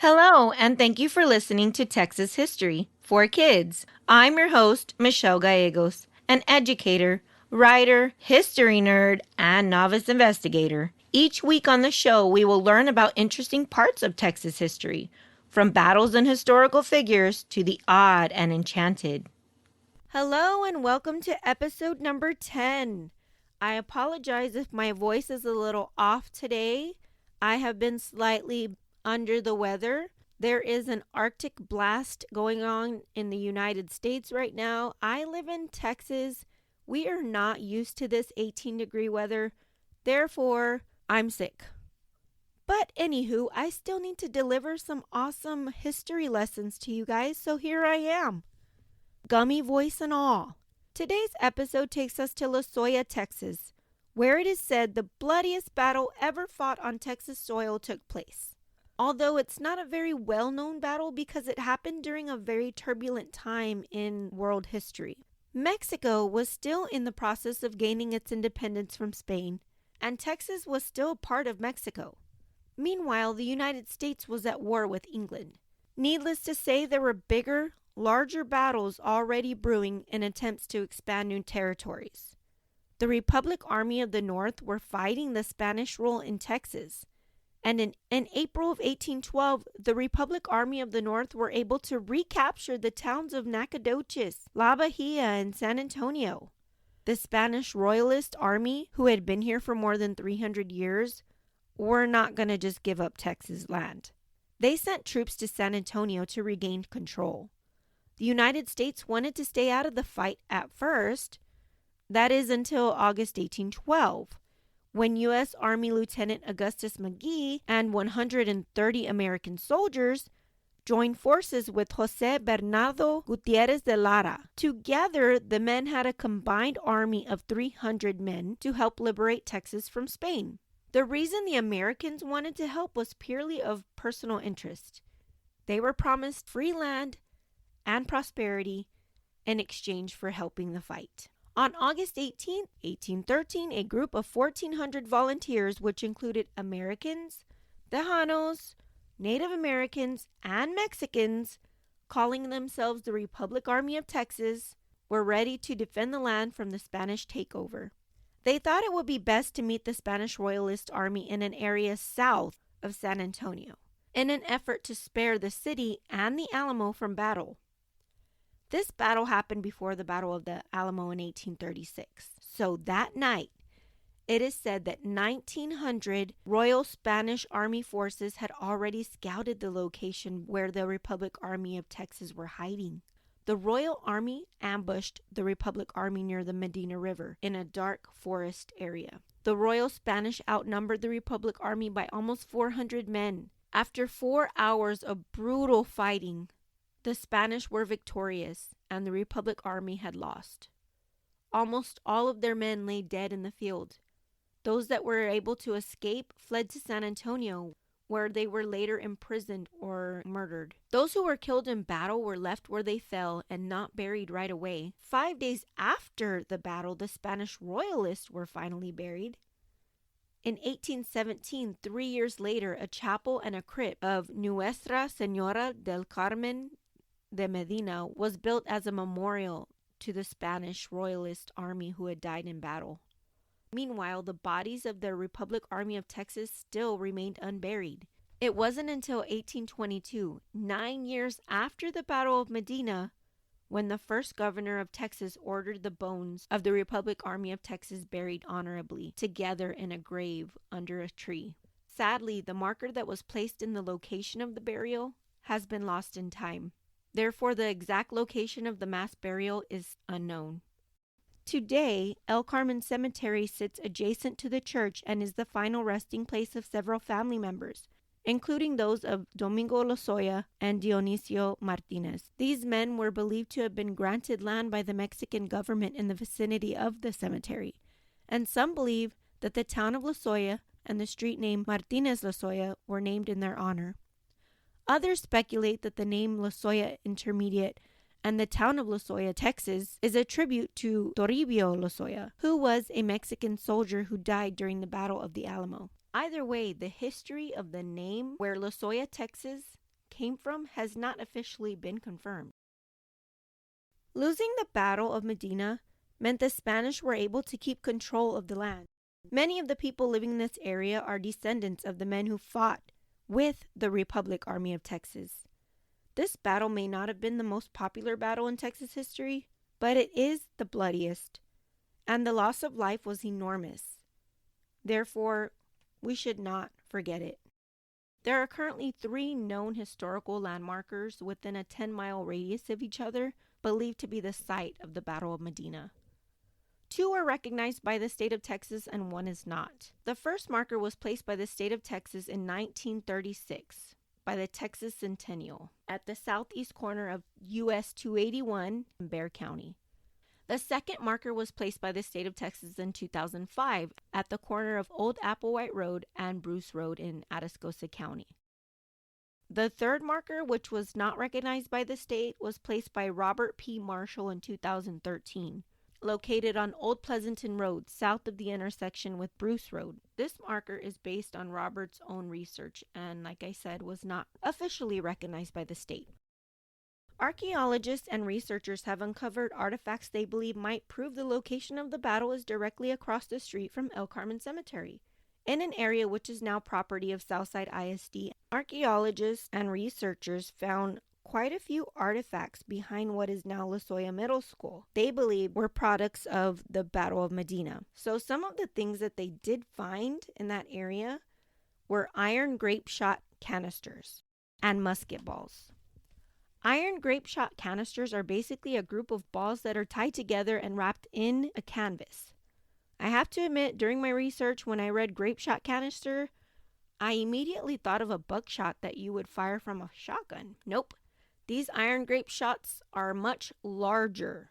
Hello, and thank you for listening to Texas History for Kids. I'm your host, Michelle Gallegos, an educator, writer, history nerd, and novice investigator. Each week on the show, we will learn about interesting parts of Texas history, from battles and historical figures to the odd and enchanted. Hello, and welcome to episode number 10. I apologize if my voice is a little off today. I have been slightly under the weather. There is an Arctic blast going on in the United States right now. I live in Texas. We are not used to this 18-degree weather. Therefore, I'm sick. But anywho, I still need to deliver some awesome history lessons to you guys, so here I am. Gummy voice and all. Today's episode takes us to Losoya, Texas, where it is said the bloodiest battle ever fought on Texas soil took place. Although it's not a very well-known battle because it happened during a very turbulent time in world history. Mexico was still in the process of gaining its independence from Spain, and Texas was still part of Mexico. Meanwhile, the United States was at war with England. Needless to say, there were bigger, larger battles already brewing in attempts to expand new territories. The Republic Army of the North were fighting the Spanish rule in Texas. And in April of 1812, the Republic Army of the North were able to recapture the towns of Nacogdoches, La Bahia, and San Antonio. The Spanish Royalist Army, who had been here for more than 300 years, were not going to just give up Texas land. They sent troops to San Antonio to regain control. The United States wanted to stay out of the fight at first, that is until August 1812. When U.S. Army Lieutenant Augustus McGee and 130 American soldiers joined forces with Jose Bernardo Gutierrez de Lara. Together, the men had a combined army of 300 men to help liberate Texas from Spain. The reason the Americans wanted to help was purely of personal interest. They were promised free land and prosperity in exchange for helping the fight. On August 18, 1813, a group of 1,400 volunteers, which included Americans, Tejanos, Native Americans, and Mexicans, calling themselves the Republic Army of Texas, were ready to defend the land from the Spanish takeover. They thought it would be best to meet the Spanish Royalist Army in an area south of San Antonio, in an effort to spare the city and the Alamo from battle. This battle happened before the Battle of the Alamo in 1836. So that night, it is said that 1,900 Royal Spanish Army forces had already scouted the location where the Republic Army of Texas were hiding. The Royal Army ambushed the Republic Army near the Medina River in a dark forest area. The Royal Spanish outnumbered the Republic Army by almost 400 men. After 4 hours of brutal fighting, the Spanish were victorious, and the Republic Army had lost. Almost all of their men lay dead in the field. Those that were able to escape fled to San Antonio, where they were later imprisoned or murdered. Those who were killed in battle were left where they fell and not buried right away. 5 days after the battle, the Spanish Royalists were finally buried. In 1817, 3 years later, a chapel and a crypt of Nuestra Señora del Carmen de Medina was built as a memorial to the Spanish Royalist Army who had died in battle. Meanwhile, the bodies of the Republic Army of Texas still remained unburied. It wasn't until 1822, 9 years after the Battle of Medina, when the first governor of Texas ordered the bones of the Republic Army of Texas buried honorably together in a grave under a tree. Sadly, the marker that was placed in the location of the burial has been lost in time. Therefore, the exact location of the mass burial is unknown. Today, El Carmen Cemetery sits adjacent to the church and is the final resting place of several family members, including those of Domingo Losoya and Dionisio Martinez. These men were believed to have been granted land by the Mexican government in the vicinity of the cemetery, and some believe that the town of Losoya and the street name Martinez Losoya were named in their honor. Others speculate that the name Losoya Intermediate and the town of Losoya, Texas, is a tribute to Toribio Losoya, who was a Mexican soldier who died during the Battle of the Alamo. Either way, the history of the name where Losoya, Texas came from has not officially been confirmed. Losing the Battle of Medina meant the Spanish were able to keep control of the land. Many of the people living in this area are descendants of the men who fought with the Republic Army of Texas. This battle may not have been the most popular battle in Texas history, but it is the bloodiest, and the loss of life was enormous. Therefore, we should not forget it. There are currently 3 known historical landmarkers within a 10-mile radius of each other, believed to be the site of the Battle of Medina. 2 are recognized by the state of Texas and 1 is not. The first marker was placed by the state of Texas in 1936 by the Texas Centennial at the southeast corner of US 281 in Bexar County. The second marker was placed by the state of Texas in 2005 at the corner of Old Applewhite Road and Bruce Road in Atascosa County. The third marker, which was not recognized by the state, was placed by Robert P. Marshall in 2013, located on Old Pleasanton Road, south of the intersection with Bruce Road. This marker is based on Robert's own research and, like I said, was not officially recognized by the state. Archaeologists and researchers have uncovered artifacts they believe might prove the location of the battle is directly across the street from El Carmen Cemetery, in an area which is now property of Southside ISD. Archaeologists and researchers found quite a few artifacts behind what is now Losoya Middle School. They believe were products of the Battle of Medina. So some of the things that they did find in that area were iron grape shot canisters and musket balls. Iron grape shot canisters are basically a group of balls that are tied together and wrapped in a canvas. I have to admit, during my research, when I read grape shot canister, I immediately thought of a buckshot that you would fire from a shotgun. Nope. These iron grape shots are much larger,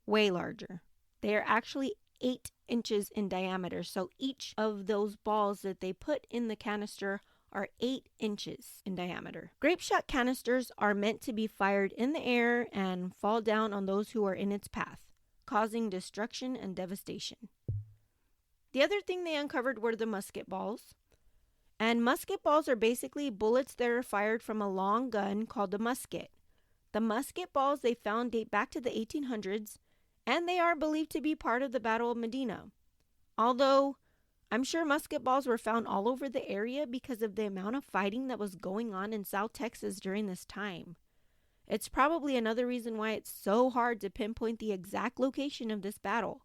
way larger. They are actually 8 inches in diameter, so each of those balls that they put in the canister are 8 inches in diameter. Grape shot canisters are meant to be fired in the air and fall down on those who are in its path, causing destruction and devastation. The other thing they uncovered were the musket balls. And musket balls are basically bullets that are fired from a long gun called a musket. The musket balls they found date back to the 1800s, and they are believed to be part of the Battle of Medina. Although, I'm sure musket balls were found all over the area because of the amount of fighting that was going on in South Texas during this time. It's probably another reason why it's so hard to pinpoint the exact location of this battle,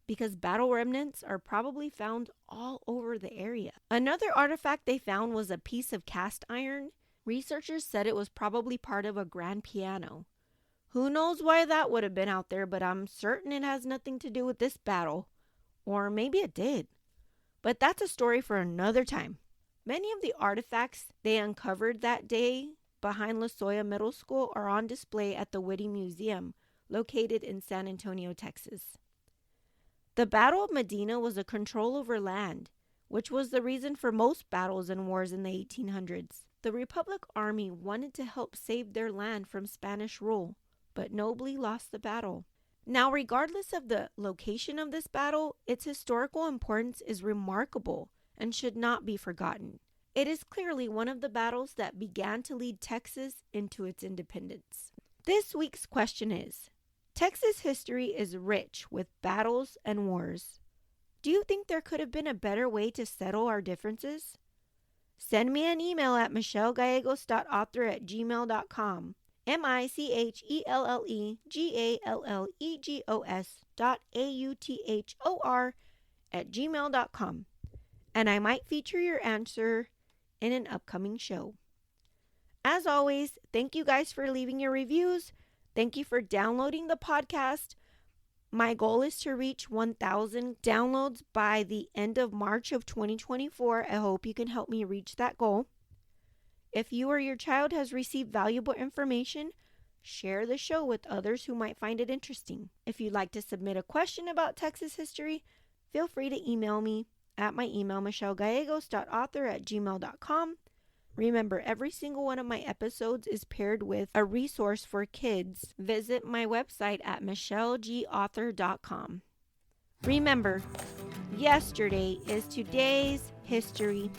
because battle remnants are probably found all over the area. Another artifact they found was a piece of cast iron. Researchers said it was probably part of a grand piano. Who knows why that would have been out there, but I'm certain it has nothing to do with this battle. Or maybe it did. But that's a story for another time. Many of the artifacts they uncovered that day behind Losoya Middle School are on display at the Whitty Museum, located in San Antonio, Texas. The Battle of Medina was a control over land, which was the reason for most battles and wars in the 1800s. The Republic Army wanted to help save their land from Spanish rule, but nobly lost the battle. Now, regardless of the location of this battle, its historical importance is remarkable and should not be forgotten. It is clearly one of the battles that began to lead Texas into its independence. This week's question is, Texas history is rich with battles and wars. Do you think there could have been a better way to settle our differences? Send me an email at michellegallegos.author@gmail.com. michellegallegos.author@gmail.com. And I might feature your answer in an upcoming show. As always, thank you guys for leaving your reviews. Thank you for downloading the podcast. My goal is to reach 1,000 downloads by the end of March of 2024. I hope you can help me reach that goal. If you or your child has received valuable information, share the show with others who might find it interesting. If you'd like to submit a question about Texas history, feel free to email me at my email, michellegallegos.author@gmail.com. Remember, every single one of my episodes is paired with a resource for kids. Visit my website at michellegauthor.com. Remember, yesterday is today's history.